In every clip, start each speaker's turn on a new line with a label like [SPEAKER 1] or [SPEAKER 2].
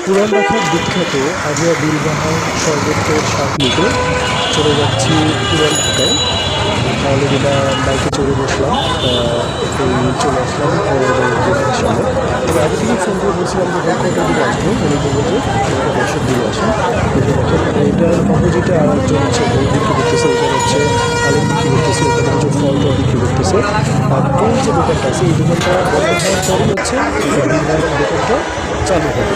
[SPEAKER 1] পুরান ঢাকার বিখ্যাত আজা বিলবাহার শরবতের স্বাদ নিতে চলে যাচ্ছি পুরান ঢাকায়। অলরেডি বাইকে চড়ে বসলাম, চলে আসলাম গেটের সামনে। তবে আগে থেকে ফোন করে বলছিলাম যে ভাই কটার দিকে আসবো, উনি বলবো যে 10টার দিকে আসেন। এটার অপোজিটে আর একজন হচ্ছে বই বিক্রি করতেছে, এখানে হচ্ছে আলু বিক্রি করতেছে, এখানে কিছু ফল টল বিক্রি করতেছে। আর এই যে দোকানটা আছে, এই দোকানটা বন্ধ হওয়ার পরই হচ্ছে বিলবাহারের দোকানটা চালু হবে।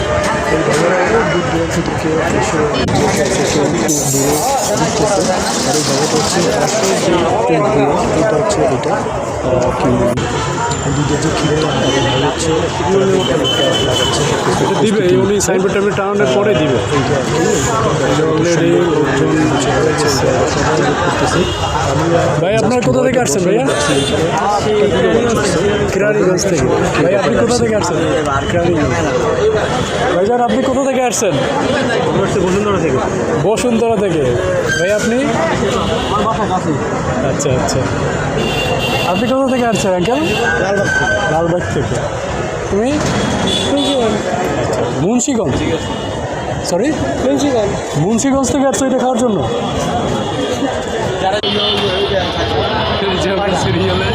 [SPEAKER 1] এই ভাইয়ারাও দূর দূরান্ত থেকে এসে কেউ একটু দূরে ঘুরতেছে। আর এই জায়গাটা হচ্ছে আসল যে কেন্দ্রীয়, এটা হচ্ছে এটা কি দুধের যে ক্ষীর ভালো হচ্ছে লাগাচ্ছে
[SPEAKER 2] দিবে উনি সাইনবোর্ড টাইমে টানানোর পরে দিবে।
[SPEAKER 1] এইটা আর কি অলরেডি লোকজন করতেছে। আমি
[SPEAKER 2] ভাই আপনার কোথা থেকে আসছেন ভাইয়া? কেরানীগঞ্জ থেকে। ভাই আপনি কোথা থেকে আসছেন? কেরানীগঞ্জ। ভাইজান আপনি কোথা থেকে আসছেন?
[SPEAKER 1] বসুন্ধরা থেকে।
[SPEAKER 2] বসুন্ধরা থেকে। ভাই আপনি? আচ্ছা আচ্ছা, আপনি কোথা থেকে আসছেন আঙ্কেল? লালবাগ থেকে। তুমি? মুন্সিগঞ্জ। সরি, মুন্সিগঞ্জ থেকে আসছো এটা খাওয়ার জন্য? সিরিয়ালে